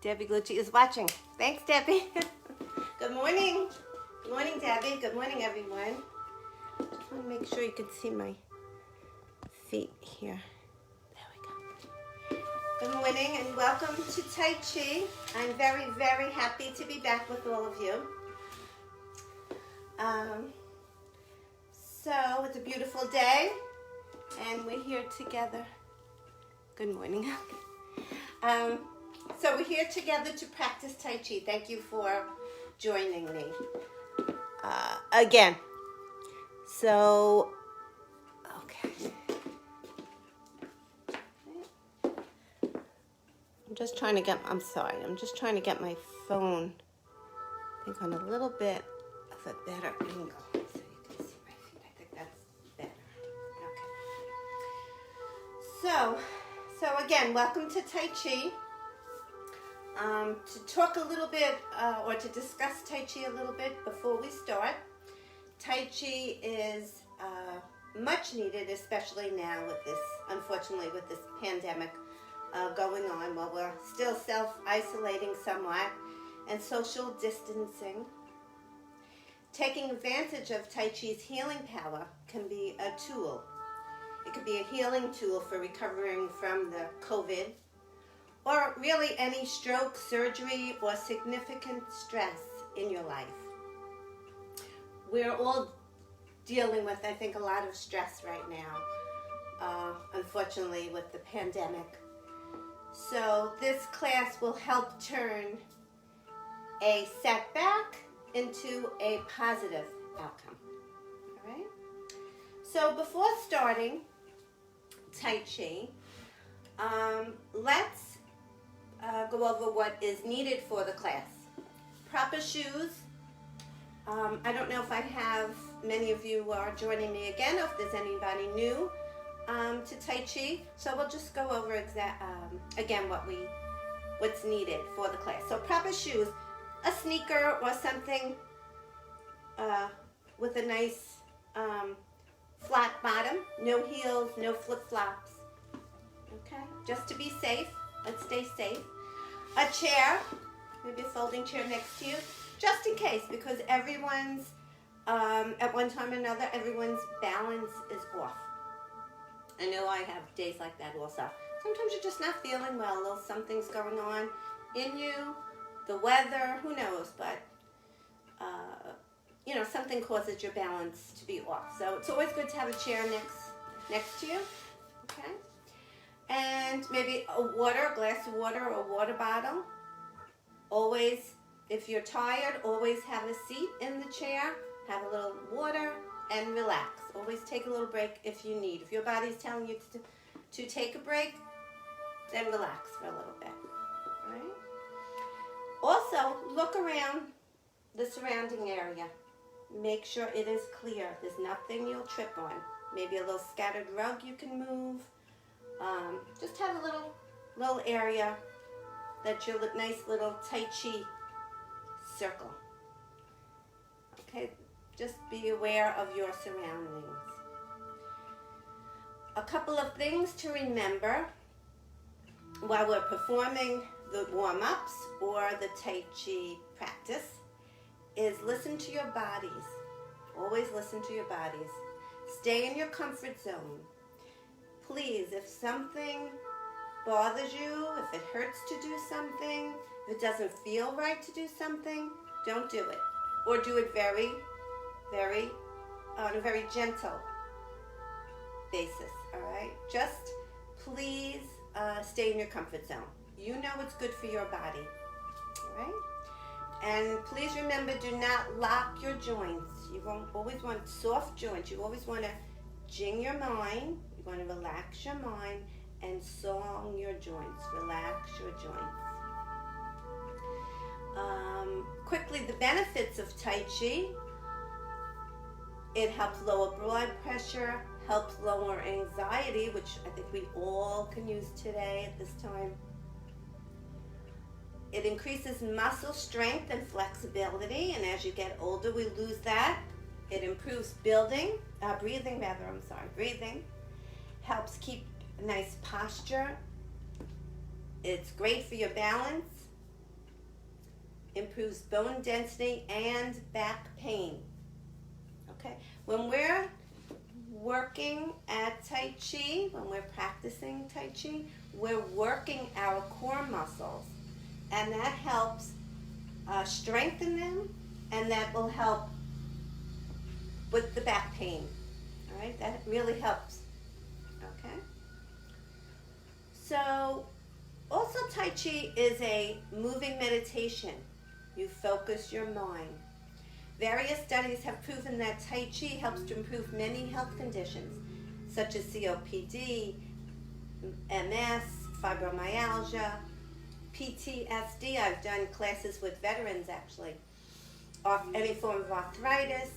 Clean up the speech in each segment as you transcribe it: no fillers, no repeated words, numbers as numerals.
Debbie Glucci is watching. Thanks, Debbie. Good morning. Good morning, Debbie. Good morning, everyone. Just want to make sure you can see my feet here. There we go. Good morning and welcome to Tai Chi. I'm very, very happy to be back with all of you. So it's a beautiful day and we're here together. Good morning. So we're here together to practice Tai Chi. Thank you for joining me again. So, okay. I'm just trying to get my phone, I think, on a little bit of a better angle so you can see my feet. I think that's better. Okay. So again, welcome to Tai Chi. To talk a little bit or to discuss Tai Chi a little bit before we start. Tai Chi is much needed, especially now with this, unfortunately, with this pandemic going on, while we're still self-isolating somewhat and social distancing. Taking advantage of Tai Chi's healing power can be a tool. It could be a healing tool for recovering from the COVID, or really any stroke, surgery, or significant stress in your life. We're all dealing with, I think, a lot of stress right now, unfortunately, with the pandemic. So this class will help turn a setback into a positive outcome. All right? So before starting Tai Chi, let's go over what is needed for the class. Proper shoes. I don't know if I have many of you are joining me again, or if there's anybody new to Tai Chi. So we'll just go over again what's needed for the class. So proper shoes, a sneaker or something with a nice flat bottom, no heels, no flip-flops. Okay, just to be safe. Let's stay safe. A chair, maybe a folding chair next to you, just in case, because everyone's, at one time or another, everyone's balance is off. I know I have days like that also. Sometimes you're just not feeling well, a little something's going on in you, the weather, who knows, but, something causes your balance to be off. So it's always good to have a chair next to you, okay? And maybe a glass of water or a water bottle. Always, if you're tired, always have a seat in the chair, have a little water, and relax. Always take a little break if you need. If your body's telling you to take a break, then relax for a little bit. All right? Also, look around the surrounding area. Make sure it is clear. There's nothing you'll trip on. Maybe a little scattered rug you can move. Just have a little area that's your nice little Tai Chi circle. Okay, just be aware of your surroundings. A couple of things to remember while we're performing the warm-ups or the Tai Chi practice is listen to your bodies. Always listen to your bodies. Stay in your comfort zone. Please, if something bothers you, if it hurts to do something, if it doesn't feel right to do something, don't do it. Or do it on a very gentle basis, all right? Just please stay in your comfort zone. You know what's good for your body, all right? And please remember, do not lock your joints. You always want soft joints. You always want to jing your mind. You want to relax your mind and song your joints. Relax your joints. Quickly, the benefits of Tai Chi. It helps lower blood pressure, helps lower anxiety, which I think we all can use today at this time. It increases muscle strength and flexibility, and as you get older, we lose that. It improves breathing. Helps keep a nice posture. It's great for your balance. improves bone density and back pain. Okay, when we're working at Tai Chi, when we're practicing Tai Chi, we're working our core muscles, and that helps strengthen them, and that will help with the back pain. All right, that really helps. Okay, so also Tai Chi is a moving meditation. You focus your mind. Various studies have proven that Tai Chi helps to improve many health conditions, such as COPD, MS, fibromyalgia, PTSD. I've done classes with veterans, actually. Any form of arthritis,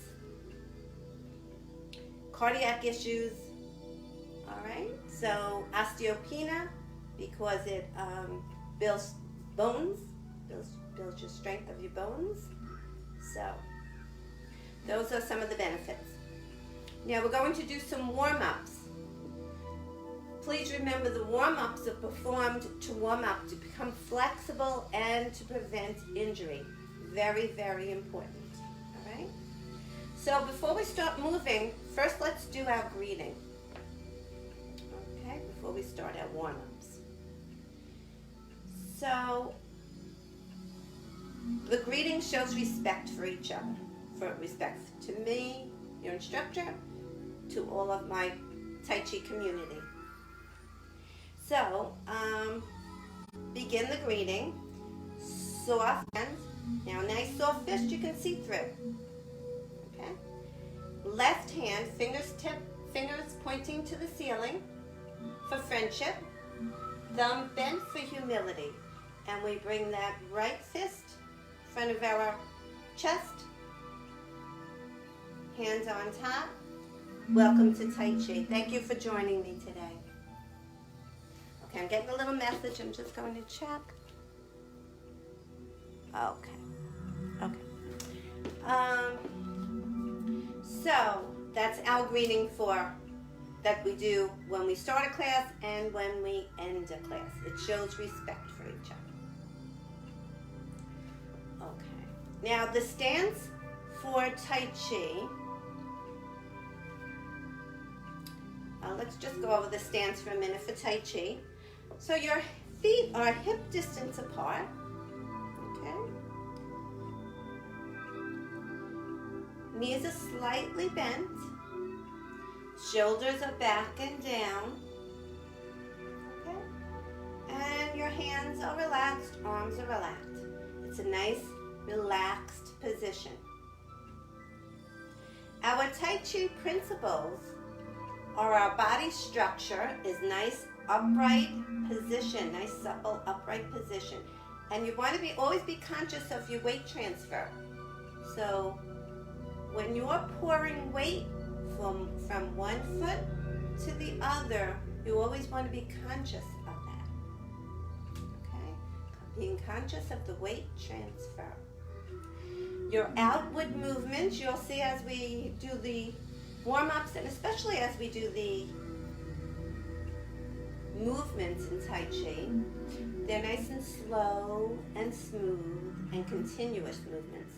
cardiac issues. All right, so osteopenia, because it builds bones, builds your strength of your bones. So those are some of the benefits. Now we're going to do some warm-ups. Please remember the warm-ups are performed to warm up, to become flexible, and to prevent injury. Very, very important. All right? So before we start moving, first let's do our greeting. Okay, before we start our warm-ups. So the greeting shows respect for each other. For respect to me, your instructor, to all of my Tai Chi community. So, begin the greeting. Soft hand. Now, a nice soft fist you can see through. Okay. Left hand, fingers pointing to the ceiling for friendship. Thumb bent for humility. And we bring that right fist in front of our chest. Hands on top. Welcome to Tai Chi. Thank you for joining me today. Okay, I'm getting a little message. I'm just going to check. Okay. So that's our greeting that we do when we start a class and when we end a class. It shows respect for each other. Okay. Now the stance for Tai Chi. Let's just go over the stance for a minute for Tai Chi. So your feet are hip distance apart. Okay. Knees are slightly bent. Shoulders are back and down. Okay. And your hands are relaxed, arms are relaxed. It's a nice, relaxed position. Our Tai Chi principles are our body structure is nice upright position, nice supple upright position. And you want to always be conscious of your weight transfer. So when you're pouring weight from one foot to the other, you always want to be conscious of that. Okay? Being conscious of the weight transfer. Your outward movements, you'll see as we do the warm-ups, and especially as we do the movements in Tai Chi, they're nice and slow and smooth and continuous movements.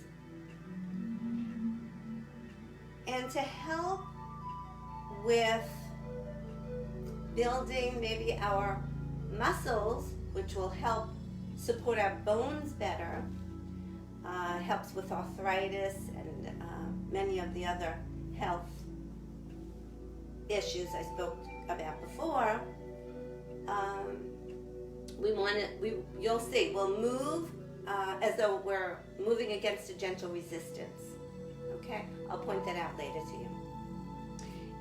And to help with building maybe our muscles, which will help support our bones better, helps with arthritis and many of the other health issues I spoke about before. You'll see, we'll move as though we're moving against a gentle resistance. Okay, I'll point that out later to you.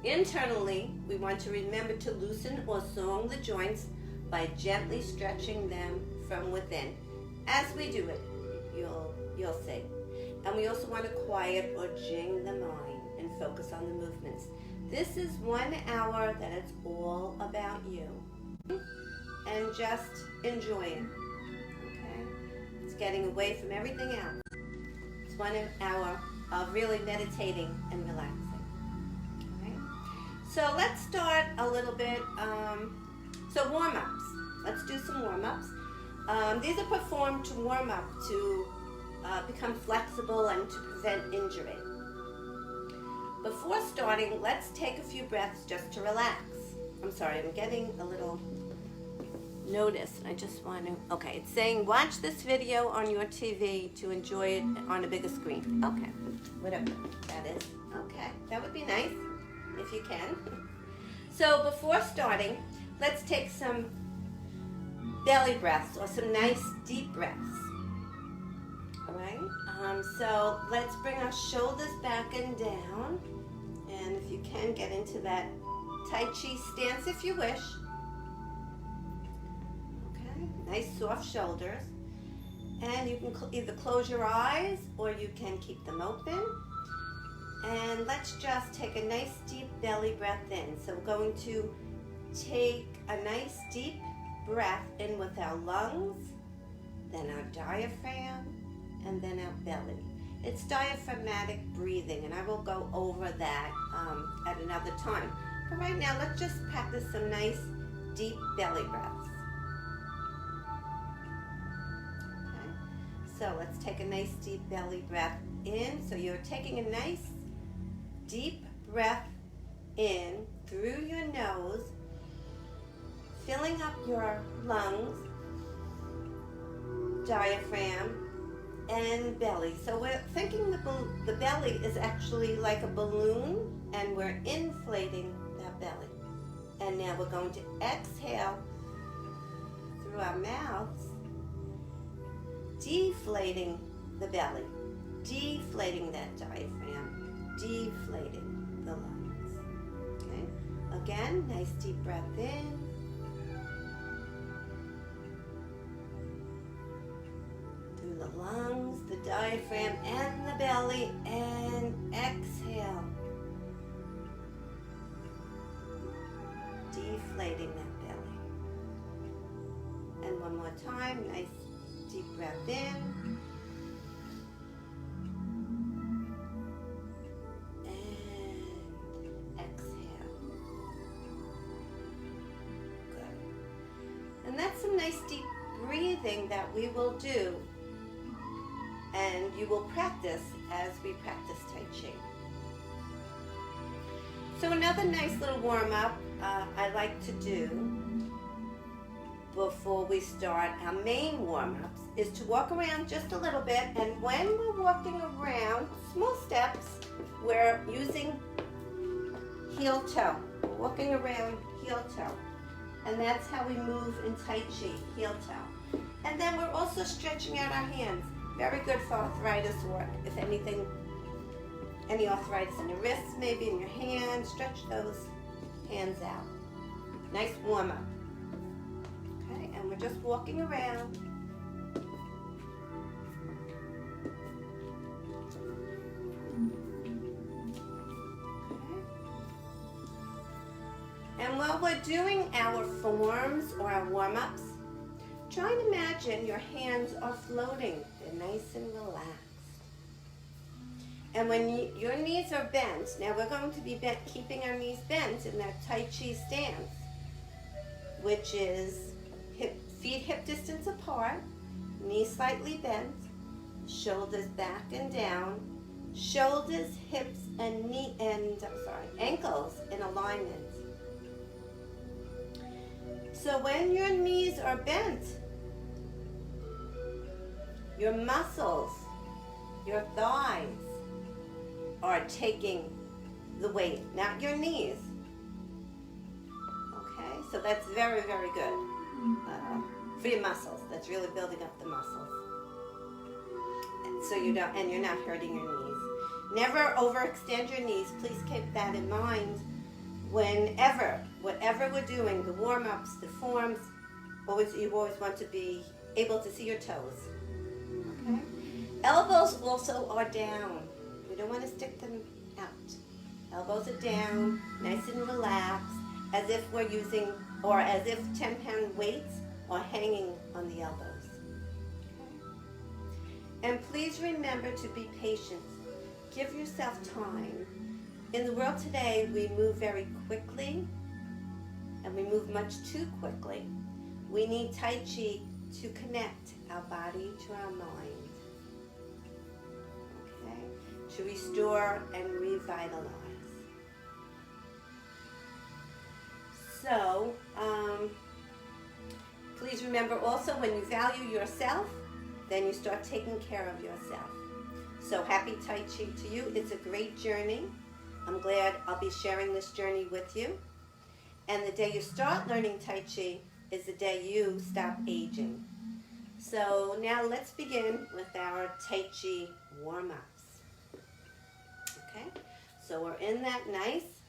Internally, we want to remember to loosen or song the joints by gently stretching them from within. As we do it, you'll see. And we also want to quiet or jing the mind and focus on the movements. This is 1 hour that it's all about you. And just enjoy it. Okay? It's getting away from everything else. It's 1 hour of really meditating and relaxing. Okay? So let's start a little bit. So warm-ups. Let's do some warm-ups. These are performed to warm up to become flexible and to prevent injury. Before starting, let's take a few breaths just to relax. I'm sorry, I'm getting a little notice. I just want to, okay, it's saying watch this video on your TV to enjoy it on a bigger screen. Okay, whatever that is. Okay, that would be nice if you can. So before starting, let's take some belly breaths or some nice deep breaths. All right, so let's bring our shoulders back and down. And if you can, get into that Tai Chi stance if you wish. Okay, nice soft shoulders. And you can either close your eyes or you can keep them open. And let's just take a nice deep belly breath in. So we're going to take a nice deep breath in with our lungs, then our diaphragm, and then our belly. It's diaphragmatic breathing, and I will go over that at another time. But right now, let's just practice some nice deep belly breaths. Okay. So let's take a nice deep belly breath in. So you're taking a nice deep breath in through your nose, filling up your lungs, diaphragm, and belly. So we're thinking the belly is actually like a balloon, and we're inflating that belly. And now we're going to exhale through our mouths, deflating the belly, deflating that diaphragm, deflating the lungs. Okay? Again, nice deep breath in. Through the lungs, the diaphragm, and the belly, and exhale. Deflating that belly. And one more time, nice deep breath in. And exhale. Good. And that's some nice deep breathing that we will do, and you will practice as we practice Tai Chi. So another nice little warm-up I like to do before we start our main warm-ups is to walk around just a little bit, and when we're walking around, small steps, we're using heel toe. We're walking around heel toe. And that's how we move in Tai Chi, heel toe. And then we're also stretching out our hands. Very good for arthritis, or if anything, any arthritis in your wrists, maybe in your hands, stretch those hands out. Nice warm up. Okay, and we're just walking around. Okay. And while we're doing our forms or our warm-ups, try and imagine your hands are floating. They're nice and relaxed. And when your knees are bent, now we're going to be keeping our knees bent in that Tai Chi stance, which is feet hip distance apart, knees slightly bent, shoulders back and down, shoulders, hips, and ankles in alignment. So when your knees are bent, your muscles, your thighs are taking the weight, not your knees. Okay, so that's very, very good for your muscles. That's really building up the muscles. So you're not hurting your knees. Never overextend your knees. Please keep that in mind. Whatever we're doing, the warm-ups, the forms, you always want to be able to see your toes. Okay? Elbows also are down. We don't want to stick them out. Elbows are down, nice and relaxed, as if we're using, or as if 10-pound weights are hanging on the elbows. Okay? And please remember to be patient. Give yourself time. In the world today, we move very quickly, and we move much too quickly. We need Tai Chi to connect our body to our mind. to restore and revitalize. So, please remember also, when you value yourself, then you start taking care of yourself. So happy Tai Chi to you. It's a great journey. I'm glad I'll be sharing this journey with you. And the day you start learning Tai Chi is the day you stop aging. So now let's begin with our Tai Chi warm-ups. Okay, so we're in that nice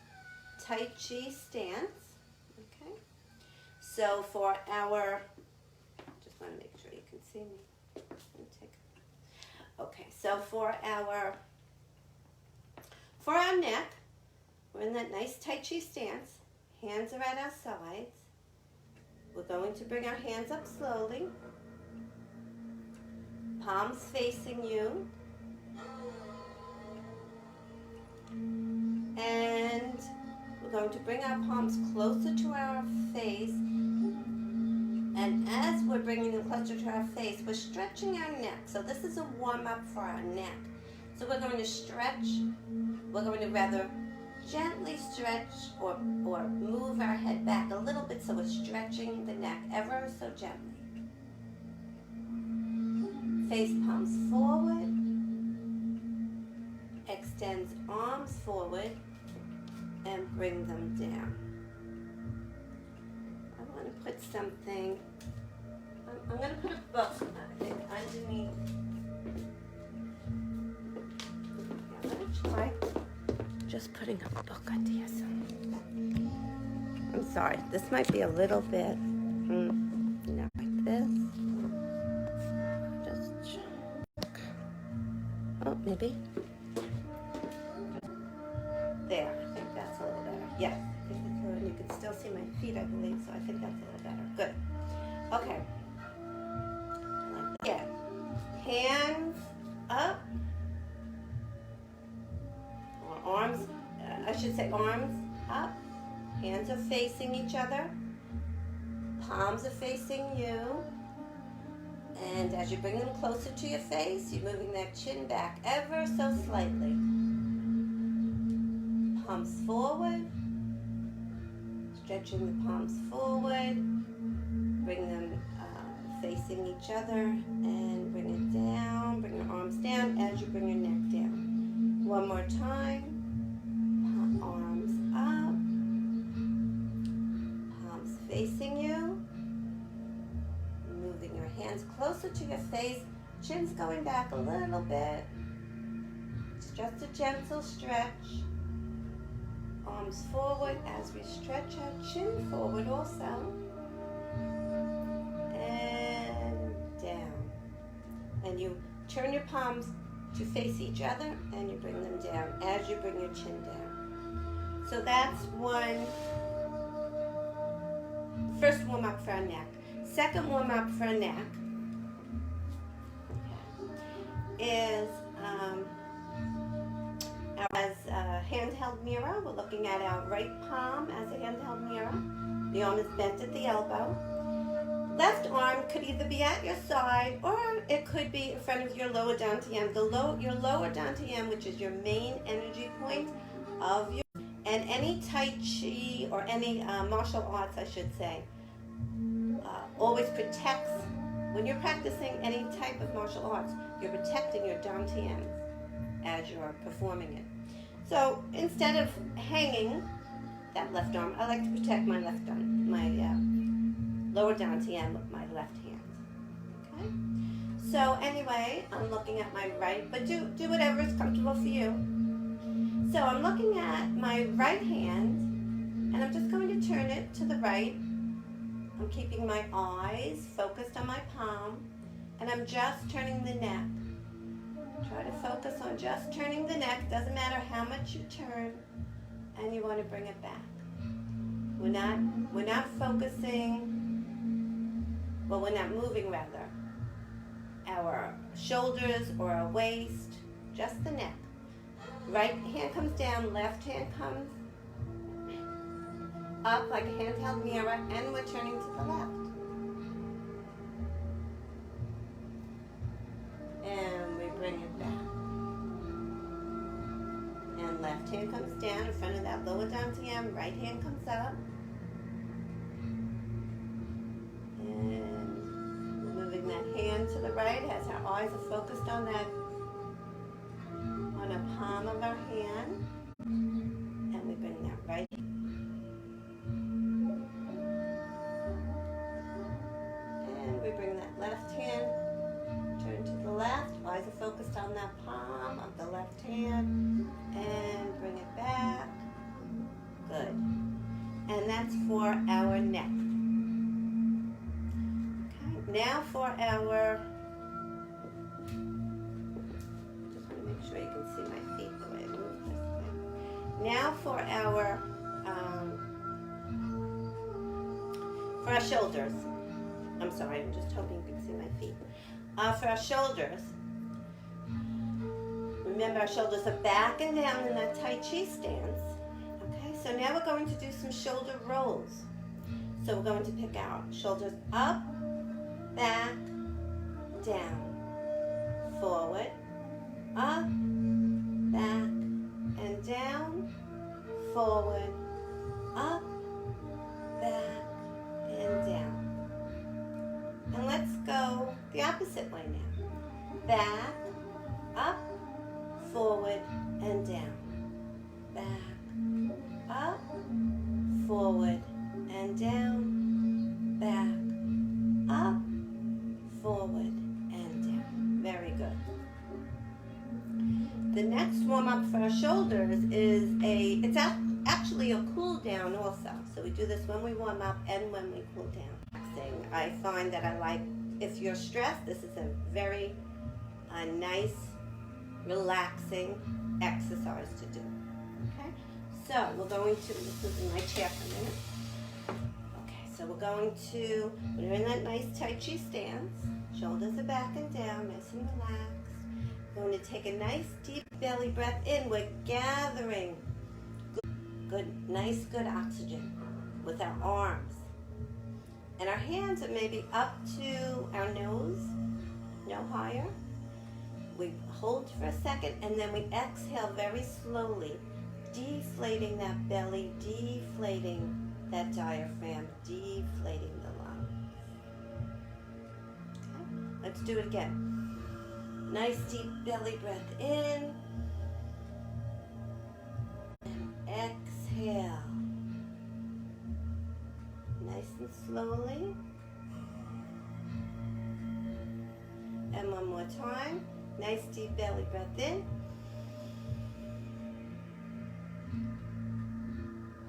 Tai Chi stance. Okay, so for our, just want to make sure you can see me. Okay, so for our neck, we're in that nice Tai Chi stance. Hands are at our sides. We're going to bring our hands up slowly. Palms facing you. And we're going to bring our palms closer to our face. And as we're bringing them closer to our face, we're stretching our neck. So this is a warm-up for our neck. So we're going to stretch. We're going to rather gently stretch or move our head back a little bit, so we're stretching the neck ever so gently. Face palms forward. Extends arms forward and bring them down. I want to put something, I'm going to put a book, I think, underneath. Yeah, I'm going to try just putting a book under here. I'm sorry, this might be a little bit, like this. Just check. Oh, maybe. There, I think that's a little better. Yes, I think that's good. You can still see my feet, I believe, so I think that's a little better. Good. Okay. Like that. Yeah. Hands up. Or arms, I should say arms up. Hands are facing each other. Palms are facing you. And as you bring them closer to your face, you're moving that chin back ever so slightly. Palms forward, stretching the palms forward, bring them facing each other, and bring it down, bring your arms down as you bring your neck down. One more time, arms up, palms facing you, moving your hands closer to your face, chin's going back a little bit. It's just a gentle stretch. Arms forward as we stretch our chin forward also. And down. And you turn your palms to face each other and you bring them down as you bring your chin down. So that's first warm up for our neck. Second warm up for our neck is as a handheld mirror. We're looking at our right palm as a handheld mirror. The arm is bent at the elbow. Left arm could either be at your side or it could be in front of your lower dantian. Your lower dantian, which is your main energy point of your, and any Tai Chi or any martial arts, I should say, always protects, when you're practicing any type of martial arts, you're protecting your dantian as you're performing it. So instead of hanging that left arm, I like to protect my left arm, my lower dantian with my left hand. Okay. So anyway, I'm looking at my right, but do whatever is comfortable for you. So I'm looking at my right hand, and I'm just going to turn it to the right. I'm keeping my eyes focused on my palm, and I'm just turning the neck. Try to focus on just turning the neck. Doesn't matter how much you turn, and you want to bring it back. We're not focusing, well, we're not moving rather, our shoulders or our waist, just the neck. Right hand comes down, left hand comes up like a handheld mirror, and we're turning to the left. And we bring it back. eyes are focused on that, on the palm of our hand. And we bring that right. And we bring that left hand, turn to the left. Eyes are focused on that palm of the left hand. And bring it back. Good. And that's for our neck. Okay. Now for our, just want to make sure you can see my feet the way I move this way. Now for our shoulders. I'm sorry, I'm just hoping you can see my feet. For our shoulders, remember our shoulders are back and down in that Tai Chi stance. Okay, so now we're going to do some shoulder rolls. So we're going to pick our shoulders up, back, down, forward, up, back, and down, forward, up, back, and down. And let's go the opposite way now. Back, up, forward, and down. Back, up, forward, and down. Back, up, forward, and down. Very good. The next warm-up for our shoulders is it's actually a cool down also. So we do this when we warm up and when we cool down. I find that I like, if you're stressed, this is a very nice, relaxing exercise to do. Okay, so we're going to, this is in my chair for a minute. Okay, so we're going to, when you're in that nice Tai Chi stance, shoulders are back and down, nice and relaxed. We're going to take a nice deep belly breath in. We're gathering nice, good oxygen with our arms. And our hands are maybe up to our nose, no higher. We hold for a second and then we exhale very slowly, deflating that belly, deflating that diaphragm, deflating the lungs. Okay. Let's do it again. Nice deep belly breath in. And exhale. Nice and slowly. And one more time. Nice deep belly breath in.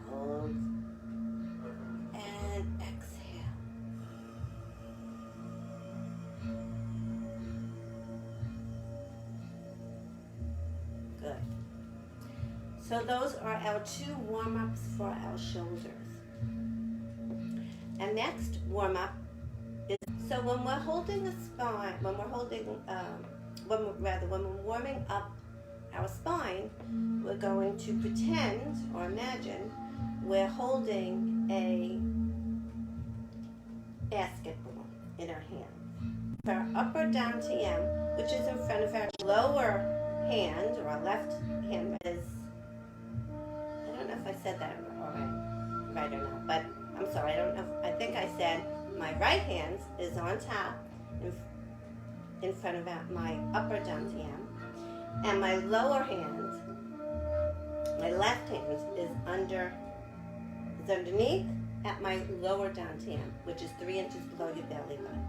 Hold. And exhale. Good. So those are our 2 warm-ups for our shoulders. And next warm-up is, so when we're holding the spine, when we're warming up our spine, we're going to pretend or imagine we're holding a basketball in our hand. Our upper dantian, which is in front of our lower hand, or our left hand, is, I don't know if I said that right or not, but I'm sorry, I don't know. I think I said my right hand is on top in front of my upper dantian, and my lower hand, my left hand, is underneath at my lower dantian, which is 3 inches below your belly button.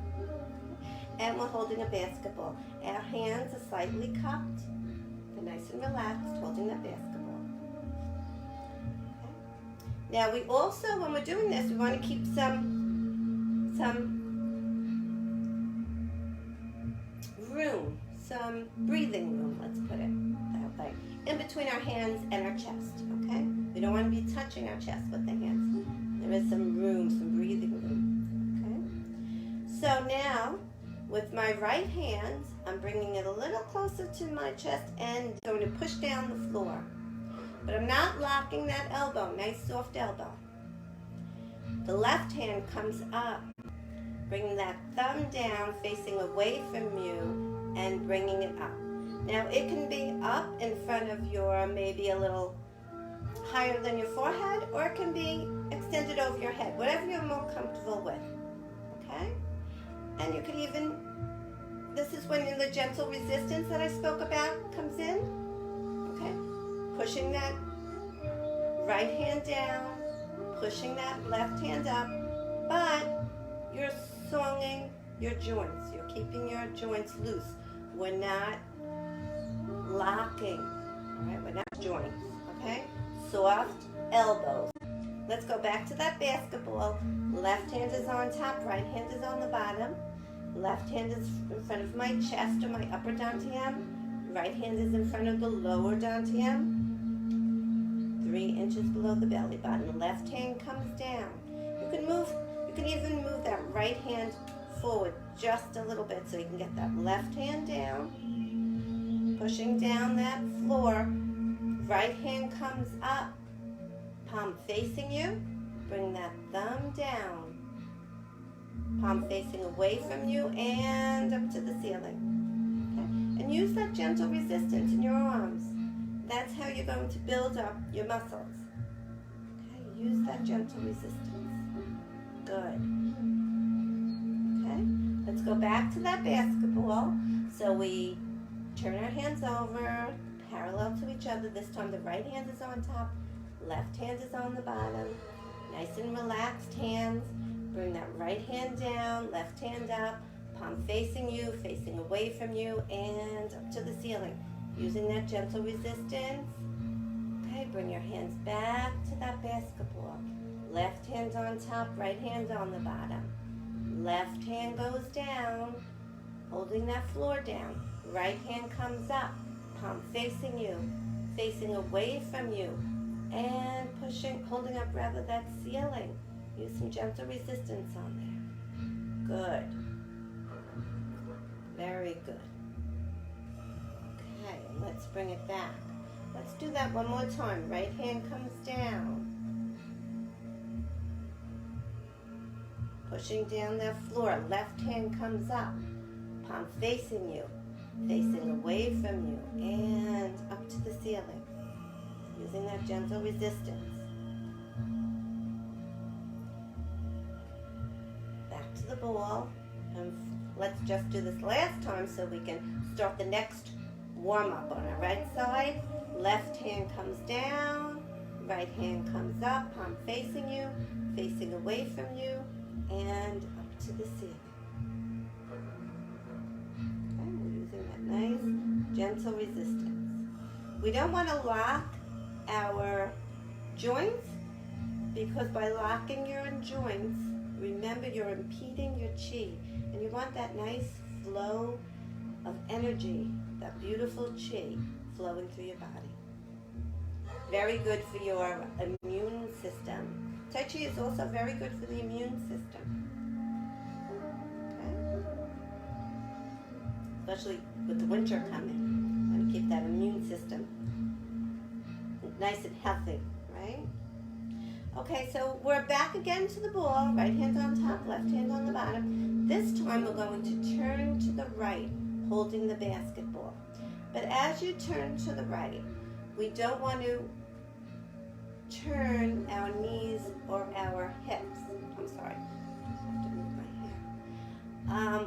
And we're holding a basketball. Our hands are slightly cupped. They're nice and relaxed, holding that basketball. Now we also, when we're doing this, we want to keep some room, some breathing room, let's put it that way, in between our hands and our chest, okay? We don't want to be touching our chest with the hands. There is some room, some breathing room, okay? So now, with my right hand, I'm bringing it a little closer to my chest and going to push down the floor. But I'm not locking that elbow, nice soft elbow. The left hand comes up, bringing that thumb down, facing away from you, and bringing it up. Now it can be up in front of your, maybe a little higher than your forehead, or it can be extended over your head, whatever you're more comfortable with, okay? And you could even this is when the gentle resistance that I spoke about comes in. Okay, pushing that right hand down, pushing that left hand up, but you're swinging your joints. You're keeping your joints loose. We're not locking. All right, we're not joints. Okay, soft elbows. Let's go back to that basketball. Left hand is on top, right hand is on the bottom. Left hand is in front of my chest or my upper dantian. Right hand is in front of the lower dantian. 3 inches below the belly button. Left hand comes down. You can even move that right hand forward just a little bit so you can get that left hand down. Pushing down that floor. Right hand comes up. Palm facing you. Bring that thumb down. Palm facing away from you and up to the ceiling. Okay? And use that gentle resistance in your arms. That's how you're going to build up your muscles. Okay? Use that gentle resistance. Good. Okay? Let's go back to that basketball. So we turn our hands over, parallel to each other. This time the right hand is on top, left hand is on the bottom. Nice and relaxed hands. Bring that right hand down, left hand up, palm facing you, facing away from you, and up to the ceiling. Using that gentle resistance. Okay, bring your hands back to that basketball. Left hand on top, right hand on the bottom. Left hand goes down, holding that floor down. Right hand comes up, palm facing you, facing away from you, and holding up that ceiling. Use some gentle resistance on there. Good. Very good. Okay, let's bring it back. Let's do that one more time. Right hand comes down. Pushing down that floor. Left hand comes up. Palm facing you, facing away from you, and up to the ceiling. Using that gentle resistance. Back to the ball. And let's just do this last time so we can start the next warm-up on our right side. Left hand comes down, right hand comes up, palm facing you, facing away from you, and up to the ceiling. Okay, we're using that nice, gentle resistance. We don't want to lock our joints, because by locking your joints, remember you're impeding your chi, and you want that nice flow of energy, that beautiful chi flowing through your body. Very good for your immune system. Tai Chi is also very good for the immune system. Okay? Especially with the winter coming. Want to keep that immune system nice and healthy, right? Okay, so we're back again to the ball. Right hand on top, left hand on the bottom. This time we're going to turn to the right, holding the basketball. But as you turn to the right, we don't want to turn our knees or our hips. I'm sorry, I have to move my hair.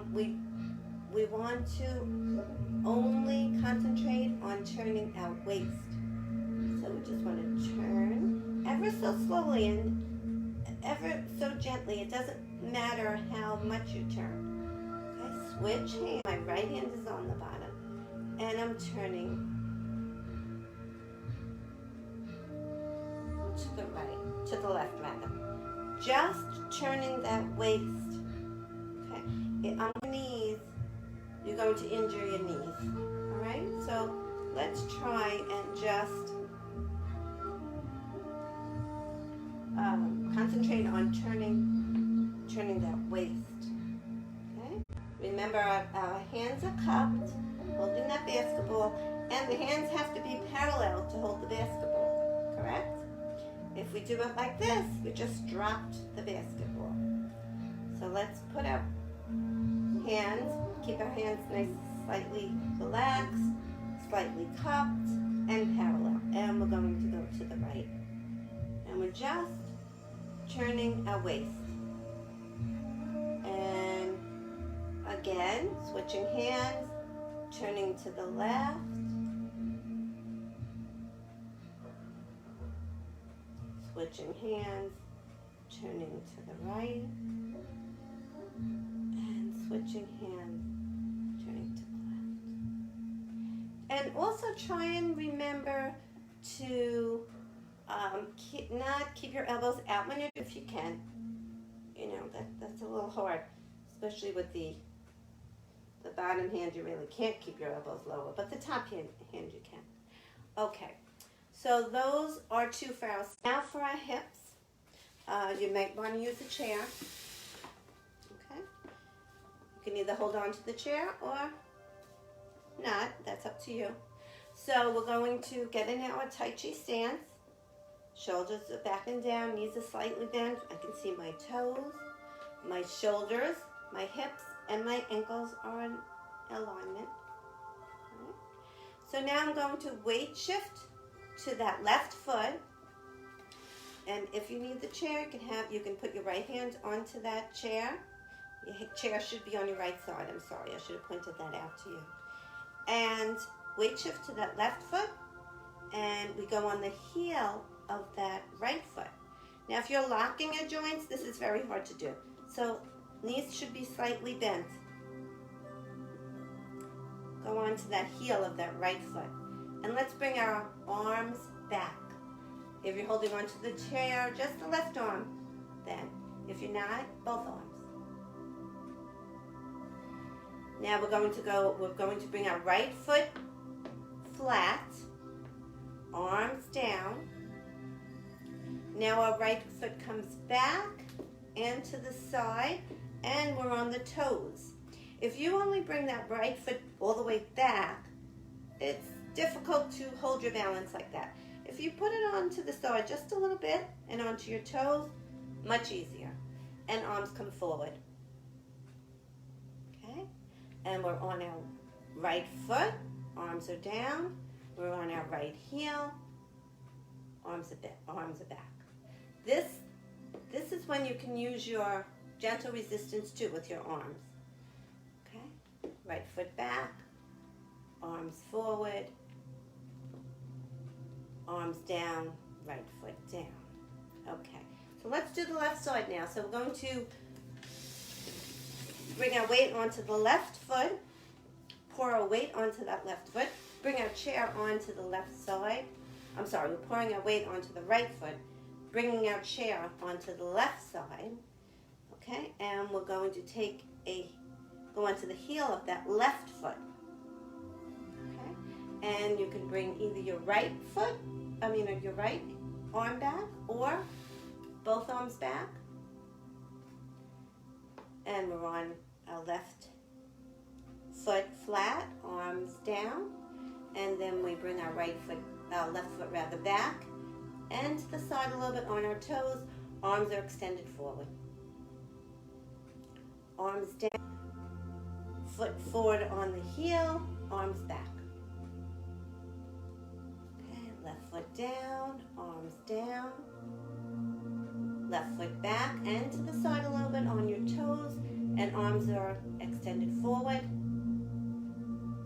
We want to only concentrate on turning our waist. So we just want to turn ever so slowly and ever so gently. It doesn't matter how much you turn. Okay, switch hands. My right hand is on the bottom, and I'm turning to the right, to the left rather. Just turning that waist. Okay, on your knees, you're going to injure your knees. All right, so let's try and just concentrate on turning that waist. Okay. Remember, our hands are cupped, holding that basketball, and the hands have to be parallel to hold the basketball. Correct? If we do it like this, we just dropped the basketball. So let's put our hands, keep our hands nice, slightly relaxed, slightly cupped, and parallel. And we're going to go to the right. And we're just turning our waist. And Again, switching hands, turning to the left. Switching hands, turning to the right. And switching hands, turning to the left. And also try and remember to not keep your elbows out when if you can. You know, that's a little hard, especially with the bottom hand. You really can't keep your elbows lower, but the top hand you can. Okay, so those are 2 for our. Now for our hips, you might want to use a chair. Okay, you can either hold on to the chair or not. That's up to you. So we're going to get in our Tai Chi stance. Shoulders are back and down, knees are slightly bent. I can see my toes, my shoulders, my hips, and my ankles are in alignment. Right. So now I'm going to weight shift to that left foot. And if you need the chair, you can put your right hand onto that chair. Your chair should be on your right side. I'm sorry, I should have pointed that out to you. And weight shift to that left foot, and we go on the heel of that right foot. Now if you're locking your joints, this is very hard to do. So knees should be slightly bent. Go on to that heel of that right foot. And let's bring our arms back. If you're holding onto the chair, just the left arm then. If you're not, both arms. Now we're going to bring our right foot flat, arms down. Now our right foot comes back and to the side, and we're on the toes. If you only bring that right foot all the way back, it's difficult to hold your balance like that. If you put it onto the side just a little bit and onto your toes, much easier. And arms come forward. Okay? And we're on our right foot, arms are down. We're on our right heel, arms are back. This is when you can use your gentle resistance too with your arms. Okay? Right foot back, arms forward, arms down, right foot down. Okay, so let's do the left side now. So we're going to bring our weight onto the left foot, pour our weight onto that left foot, bring our chair onto the left side. I'm sorry, we're pouring our weight onto the right foot, bringing our chair onto the left side. Okay, and we're going to go onto the heel of that left foot. Okay, and you can bring either your right arm back or both arms back. And we're on our left foot flat, arms down, and then we bring our left foot back and to the side a little bit on our toes. Arms are extended forward. Arms down, foot forward on the heel, arms back. Okay, left foot down, arms down, left foot back and to the side a little bit on your toes, and arms are extended forward.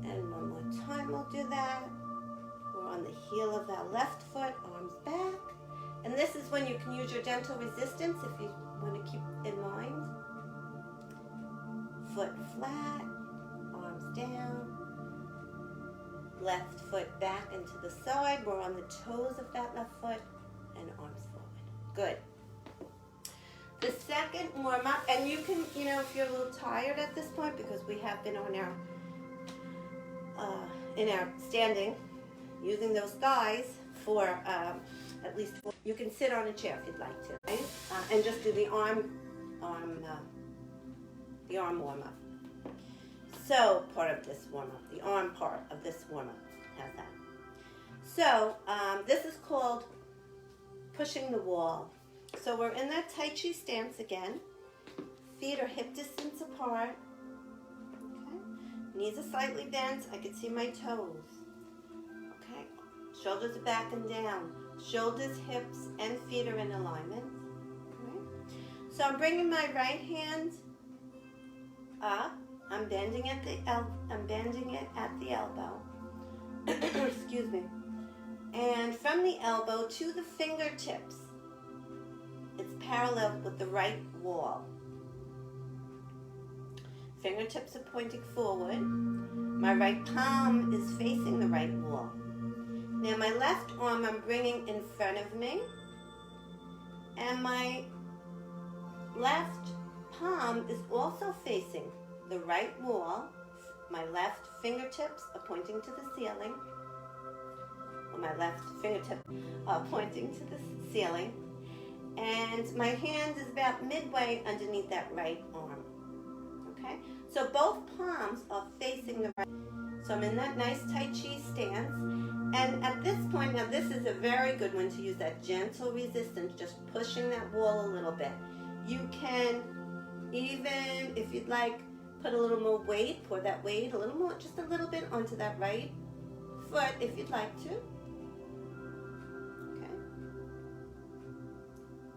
And one more time we'll do that. We're on the heel of our left foot, arms back. And this is when you can use your gentle resistance if you want to keep in mind. Foot flat, arms down, left foot back and to the side. We're on the toes of that left foot and arms forward. Good. The second warm-up, and you can, if you're a little tired at this point, because we have been on in our standing, using those thighs for at least you can sit on a chair if you'd like to, right? And just do the arm warm-up. So part of this warm-up, the arm part of this warm-up, how's that? So this is called pushing the wall. So we're in that Tai Chi stance again. Feet are hip distance apart. Okay. Knees are slightly bent. I can see my toes. Okay. Shoulders are back and down. Shoulders, hips, and feet are in alignment. Okay. So I'm bringing my right hand up. I'm bending it at the elbow. Excuse me. And from the elbow to the fingertips, it's parallel with the right wall. Fingertips are pointing forward. My right palm is facing the right wall. Now my left arm I'm bringing in front of me, and my left palm is also facing the right wall. My left fingertips are pointing to the ceiling. Or my left fingertip pointing to the ceiling. And my hand is about midway underneath that right arm. Okay? So both palms are facing the right. So I'm in that nice Tai Chi stance. And at this point, now this is a very good one to use that gentle resistance, just pushing that wall a little bit. You can even, if you'd like, put a little more weight, pour that weight a little more, just a little bit onto that right foot if you'd like to. Okay.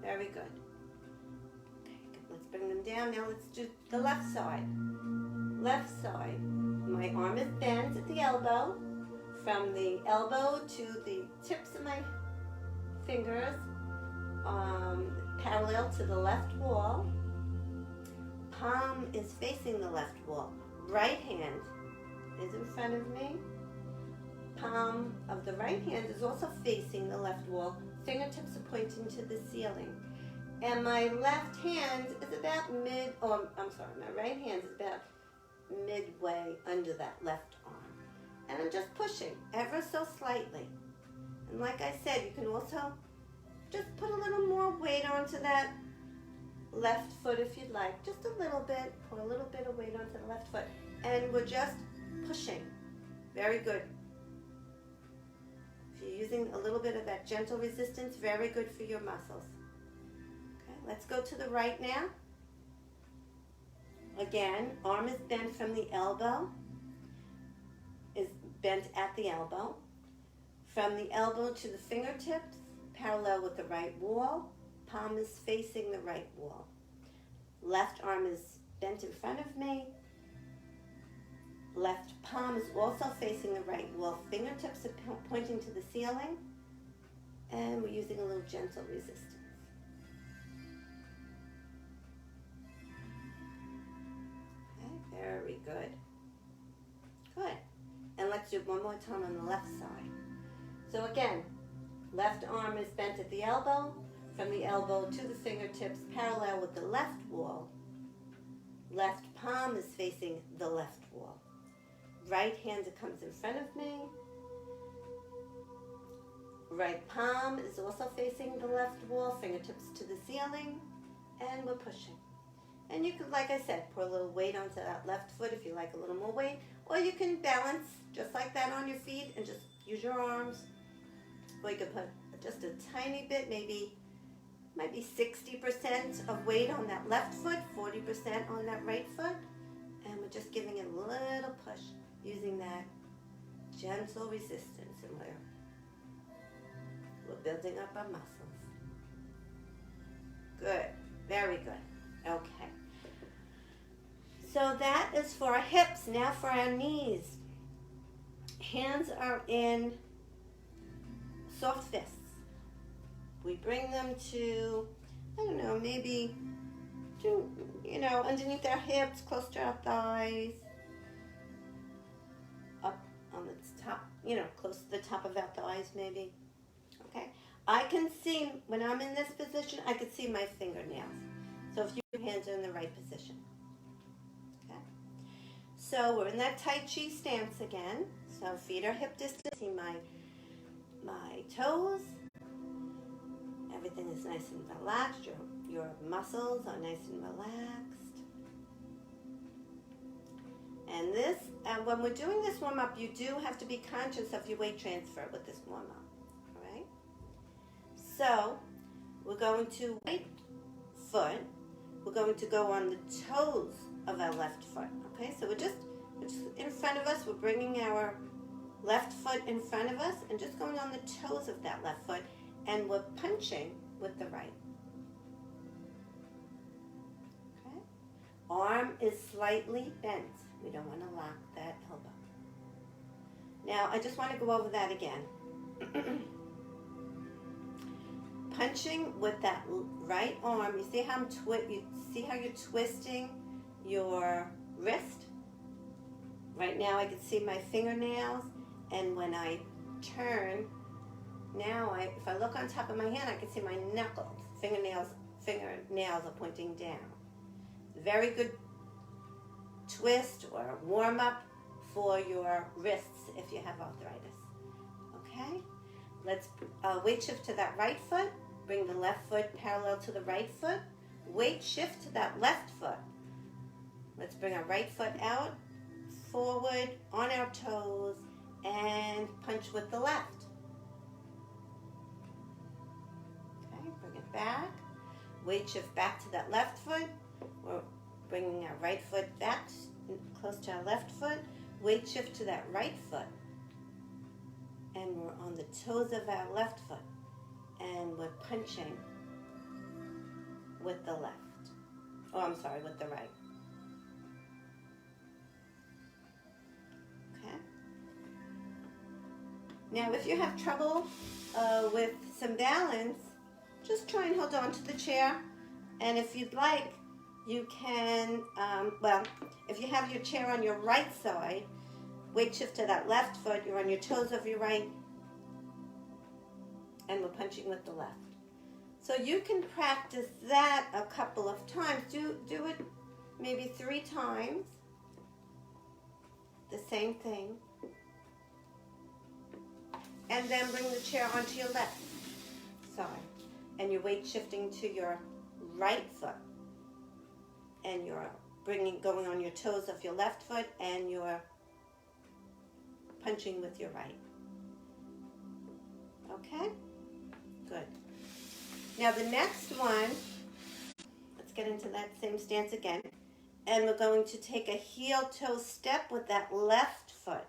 Very good. Okay, let's bring them down. Now let's do the left side. Left side. My arm is bent at the elbow. From the elbow to the tips of my fingers, parallel to the left wall. Palm is facing the left wall. Right hand is in front of me. Palm of the right hand is also facing the left wall. Fingertips are pointing to the ceiling. And my left hand is about my right hand is about midway under that left arm. And I'm just pushing ever so slightly. And like I said, you can also just put a little more weight onto that left foot if you'd like. Just a little bit. Put a little bit of weight onto the left foot. And we're just pushing. Very good. If you're using a little bit of that gentle resistance, very good for your muscles. Okay, let's go to the right now. Again, arm is bent from the elbow. Is bent at the elbow. From the elbow to the fingertips, parallel with the right wall. Palm is facing the right wall. Left arm is bent in front of me. Left palm is also facing the right wall. Fingertips are pointing to the ceiling. And we're using a little gentle resistance. Okay, very good. Good. And let's do it one more time on the left side. So again, left arm is bent at the elbow. From the elbow to the fingertips, parallel with the left wall. Left palm is facing the left wall. Right hand comes in front of me. Right palm is also facing the left wall, fingertips to the ceiling, and we're pushing. And you could, like I said, put a little weight onto that left foot if you like a little more weight, or you can balance just like that on your feet and just use your arms. Or you could put just a tiny bit, maybe 60% of weight on that left foot, 40% on that right foot, and we're just giving it a little push using that gentle resistance, and we're building up our muscles. Good, very good. Okay. So that is for our hips. Now for our knees. Hands are in soft fists. We bring them to, I don't know, maybe to, underneath our hips, close to our thighs, up on the top, close to the top of our thighs maybe. Okay. I can see, when I'm in this position, I can see my fingernails. So if your hands are in the right position. Okay. So we're in that Tai Chi stance again. So feet are hip distance. See my toes. Everything is nice and relaxed. Your muscles are nice and relaxed. And when we're doing this warm-up, you do have to be conscious of your weight transfer with this warm-up. All right? So we're going to right foot. We're going to go on the toes of our left foot. Okay? So we're just in front of us. We're bringing our left foot in front of us and just going on the toes of that left foot. And we're punching with the right. Okay? Arm is slightly bent. We don't want to lock that elbow. Now, I just want to go over that again. Punching with that right arm. You see how you're twisting your wrist? Right now I can see my fingernails, and when I turn, now if I look on top of my hand, I can see my knuckles. Fingernails are pointing down. Very good twist or warm up for your wrists if you have arthritis. Okay? Let's weight shift to that right foot. Bring the left foot parallel to the right foot. Weight shift to that left foot. Let's bring our right foot out, forward, on our toes, and punch with the left. Okay, bring it back. Weight shift back to that left foot. We're bringing our right foot back close to our left foot. Weight shift to that right foot. And we're on the toes of our left foot. And we're punching with the left. Oh, I'm sorry, with the right. Okay. Now, if you have trouble with some balance, just try and hold on to the chair. And if you'd like, you can, if you have your chair on your right side, weight shift to that left foot, you're on your toes of your right, and we're punching with the left. So you can practice that a couple of times. Do it maybe 3 times. The same thing. And then bring the chair onto your left side. And you're weight shifting to your right foot. And you're going on your toes of your left foot, and you're punching with your right. Okay? Good. Now the next one, let's get into that same stance again. And we're going to take a heel-toe step with that left foot.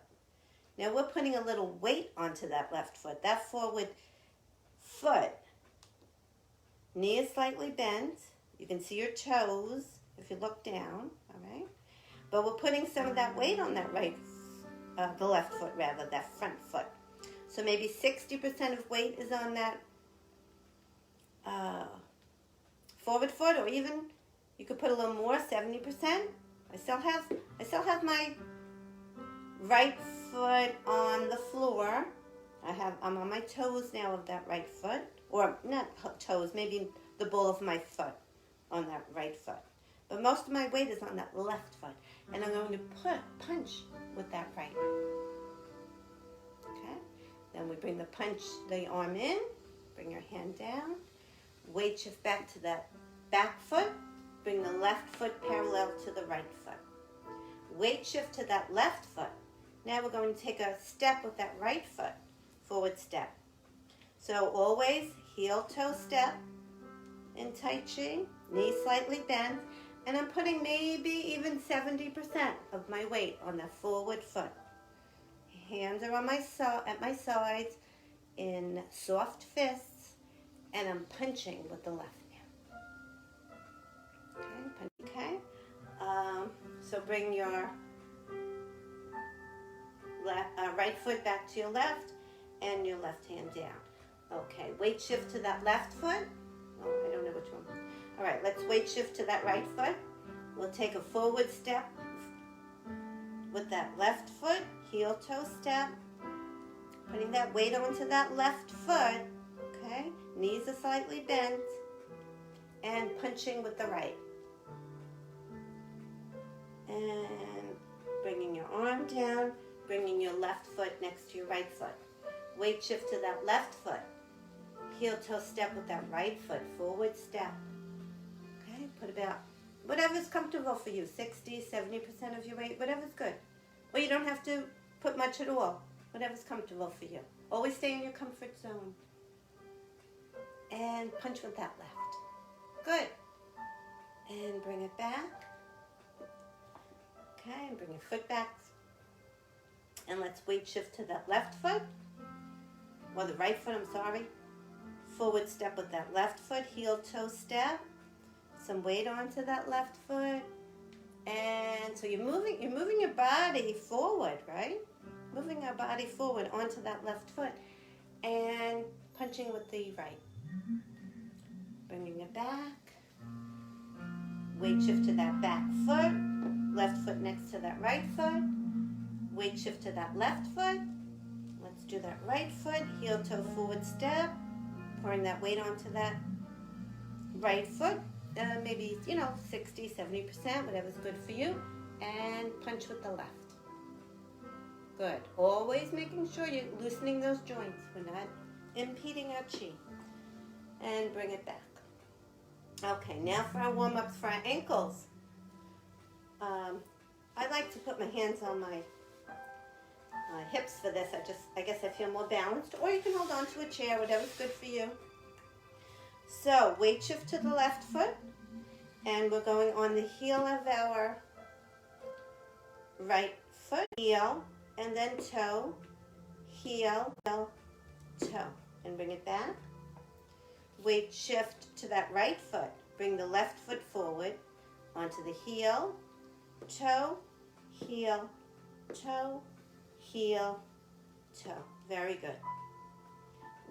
Now we're putting a little weight onto that left foot. That forward foot, knee is slightly bent. You can see your toes if you look down, all right? But we're putting some of that weight on that the left foot rather, that front foot. So maybe 60% of weight is on that forward foot, or even you could put a little more, 70%. I still have my right foot on the floor. I'm on my toes now of that right foot, or not toes, maybe the ball of my foot on that right foot. But most of my weight is on that left foot, and I'm going to punch with that right. Okay. Then we bring the arm in, bring your hand down. Weight shift back to that back foot. Bring the left foot parallel to the right foot. Weight shift to that left foot. Now we're going to take a step with that right foot. Forward step. So always heel-toe step in Tai Chi. Knee slightly bent. And I'm putting maybe even 70% of my weight on that forward foot. Hands are on at my sides in soft fists. And I'm punching with the left hand. Okay. So bring your right foot back to your left, and your left hand down. Okay. Weight shift to that left foot. Oh, I don't know which one. All right. Let's weight shift to that right foot. We'll take a forward step with that left foot, heel-toe step. Putting that weight onto that left foot. Okay, knees are slightly bent, and punching with the right. And bringing your arm down, bringing your left foot next to your right foot. Weight shift to that left foot. Heel-toe step with that right foot, forward step. Okay, put about whatever's comfortable for you, 60, 70% of your weight, whatever's good. Or you don't have to put much at all, whatever's comfortable for you. Always stay in your comfort zone. And punch with that left. Good. And bring it back. Okay, and bring your foot back. And let's weight shift to that left foot. Or the right foot, I'm sorry. Forward step with that left foot, heel-toe step. Some weight onto that left foot. And so you're moving your body forward, right? Moving our body forward onto that left foot and punching with the right. Bringing it back. Weight shift to that back foot. Left foot next to that right foot. Weight shift to that left foot. Let's do that right foot. Heel toe forward step. Pouring that weight onto that right foot. Maybe, 60, 70%, whatever's good for you. And punch with the left. Good. Always making sure you're loosening those joints. We're not impeding our chi. And bring it back. Okay, now for our warm-ups for our ankles. I like to put my hands on my hips for this. I guess I feel more balanced. Or you can hold on to a chair, whatever's good for you. So, weight shift to the left foot. And we're going on the heel of our right foot. Heel, and then toe, heel, toe. And bring it back. Weight shift to that right foot. Bring the left foot forward onto the heel, toe, heel, toe, heel, toe. Very good.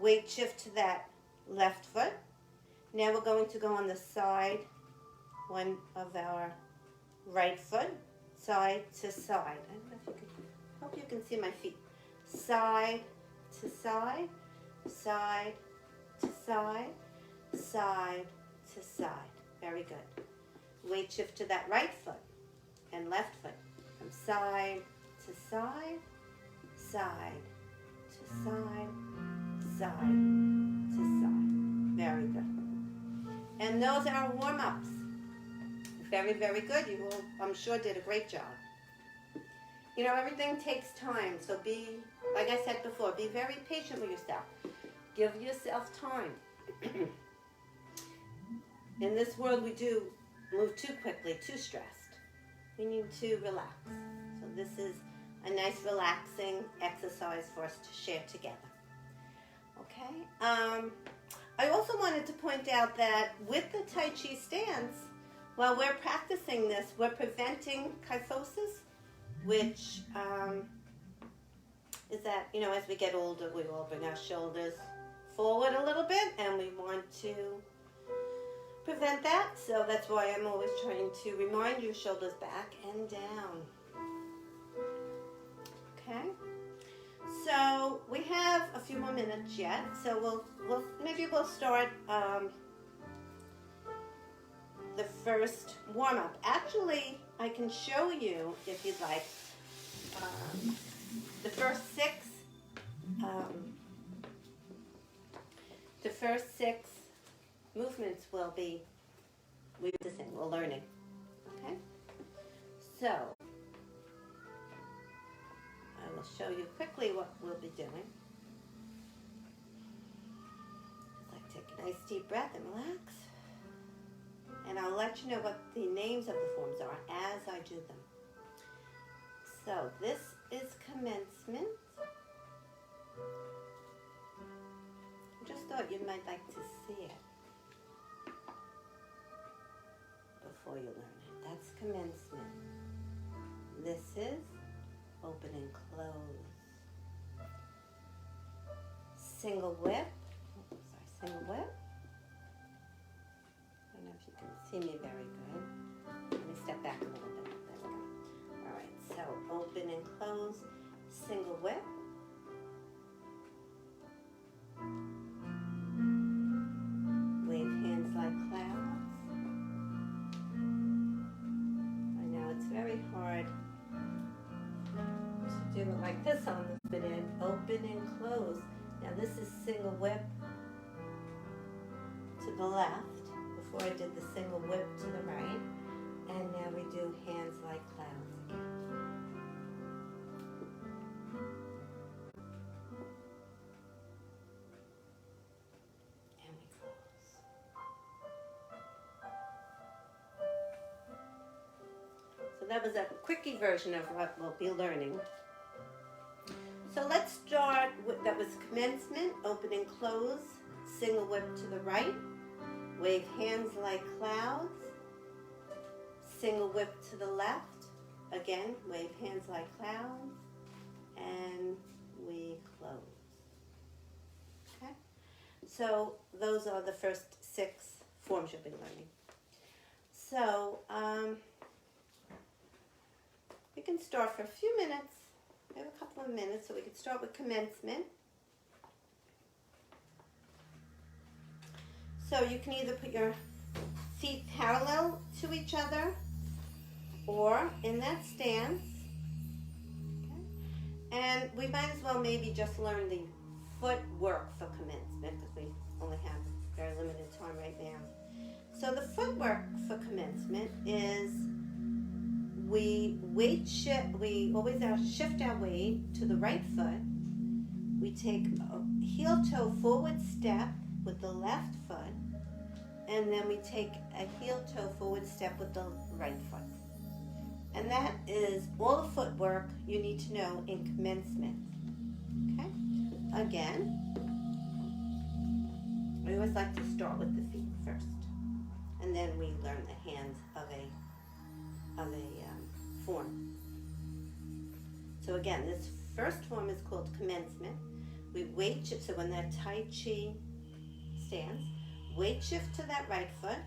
Weight shift to that left foot. Now we're going to go on the side one of our right foot, side to side. I don't know if you can, hope you can see my feet. Side to side, side to side, side to side. Very good. Weight shift to that right foot and left foot. From side to side, side to side, side to side. Very good. And those are our warm-ups. Very, very good. You will, I'm sure, did a great job. Everything takes time. So be, like I said before, be very patient with yourself. Give yourself time. In this world, we do move too quickly, too stressed. We need to relax. So this is a nice relaxing exercise for us to share together. Okay? I also wanted to point out that with the Tai Chi stance, while we're practicing this, we're preventing kyphosis, which is that, as we get older, we all bring our shoulders forward a little bit, and we want to prevent that. So that's why I'm always trying to remind you, shoulders back and down. Okay? So we have a few more minutes yet, so we'll start the first warm-up. Actually, I can show you, if you'd like, the first six movements will be we're learning. Okay? So I will show you quickly what we'll be doing. Like, take a nice deep breath and relax. And I'll let you know what the names of the forms are as I do them. So this is commencement. I just thought you might like to see it before you learn it. That's commencement. This is open and close. Single whip. Single whip. I don't know if you can see me very good. Let me step back a little bit. There we go. All right, so open and close. Single whip. Wave hands like clouds. I know it's very hard to do it like this on the spin. Open and close. Now this is single whip to the left. Before I did the single whip to the right. And now we do hands like clouds again. And we close. So that was a quickie version of what we'll be learning. So let's start with, that was commencement, open and close, single whip to the right, wave hands like clouds, single whip to the left. Again, wave hands like clouds, and we close. Okay? So those are the first 6 forms you'll be learning. So we can start for a few minutes. We have a couple of minutes, so we can start with commencement. So you can either put your feet parallel to each other or in that stance. Okay. And we might as well maybe just learn the footwork for commencement because we only have very limited time right now. So the footwork for commencement is we always shift our weight to the right foot. We take a heel toe forward step with the left foot, and then we take a heel toe forward step with the right foot. And that is all the footwork you need to know in commencement. Okay? Again, we always like to start with the feet first, and then we learn the hands of a form. So again, this first form is called commencement. We weight shift, so when that Tai Chi stance, weight shift to that right foot,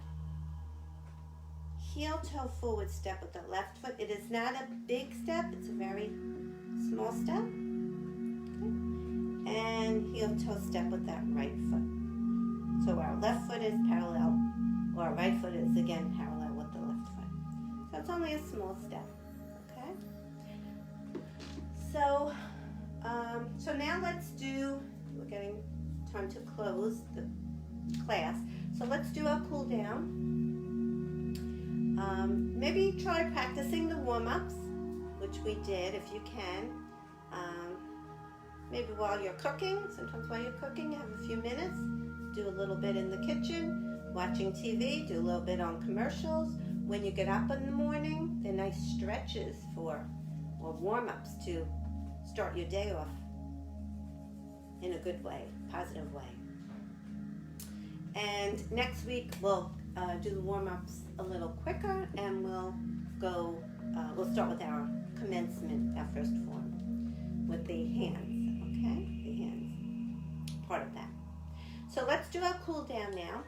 heel toe forward step with the left foot. It is not a big step, it's a very small step. Okay. And heel toe step with that right foot. So our left foot is parallel, or our right foot is again parallel with the left foot. So it's only a small step. Okay? So, so now let's do, we're getting time to close the class. So let's do our cool down. Maybe try practicing the warm-ups, which we did if you can. Maybe while you're cooking, sometimes while you're cooking, you have a few minutes. Do a little bit in the kitchen, watching TV, do a little bit on commercials. When you get up in the morning, they're nice stretches or warm-ups to start your day off in a good way, positive way. And next week we'll do the warm-ups a little quicker, and we'll start with our commencement, our first form, with the hands, okay? The hands, part of that. So let's do our cool down now.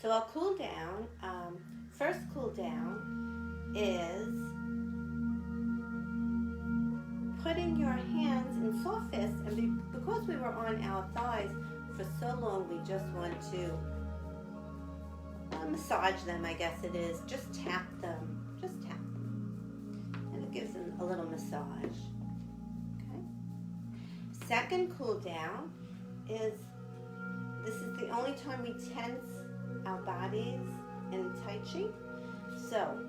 So our cool down, first cool down is putting your hands in soft fists, and because we were on our thighs for so long, we just want to massage them, I guess it is. Just tap them. And it gives them a little massage. Okay. Second cool down is, this is the only time we tense our bodies in Tai Chi. So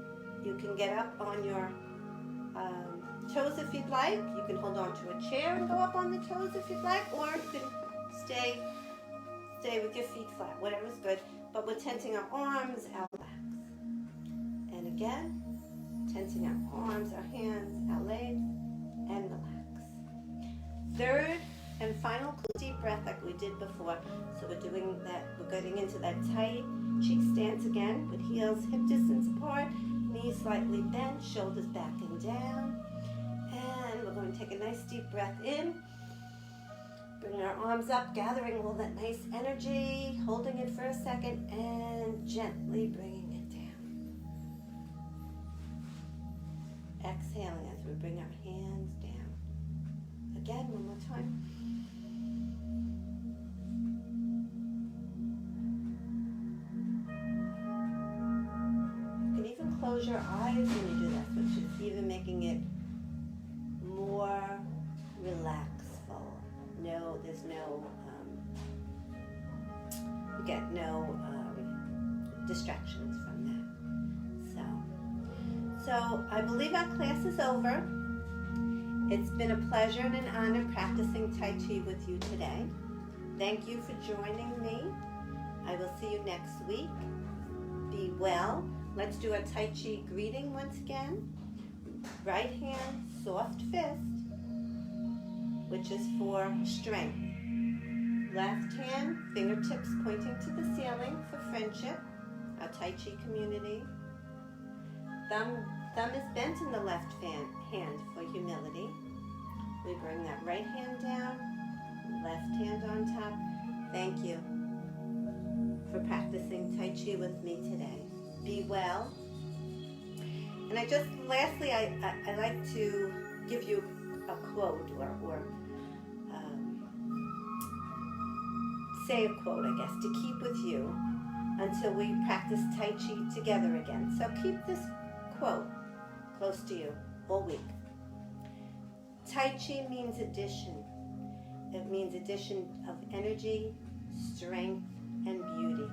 you can get up on your toes if you'd like. You can hold on to a chair and go up on the toes if you'd like, or you can stay with your feet flat, whatever's good. But we're tensing our arms, our legs. And again, tensing our arms, our hands, our legs, and relax. Third and final deep breath like we did before. So we're doing that, we're getting into that Tai Chi stance again, with heels hip distance apart, knees slightly bent, shoulders back and down. And we're going to take a nice deep breath in. Bringing our arms up, gathering all that nice energy, holding it for a second, and gently bringing it down. Exhaling as we bring our hands down. Again, one more time. You can even close your eyes when you do that, which is even making it more relaxed. No, there's no, you get no distractions from that. So I believe our class is over. It's been a pleasure and an honor practicing Tai Chi with you today. Thank you for joining me. I will see you next week. Be well. Let's do a Tai Chi greeting once again. Right hand, soft fist, which is for strength. Left hand, fingertips pointing to the ceiling for friendship, our Tai Chi community. Thumb is bent in the left hand for humility. We bring that right hand down, left hand on top. Thank you for practicing Tai Chi with me today. Be well. And lastly, I like to give you a quote or say a quote, I guess, to keep with you until we practice Tai Chi together again. So keep this quote close to you all week. Tai Chi means addition. It means addition of energy, strength, and beauty.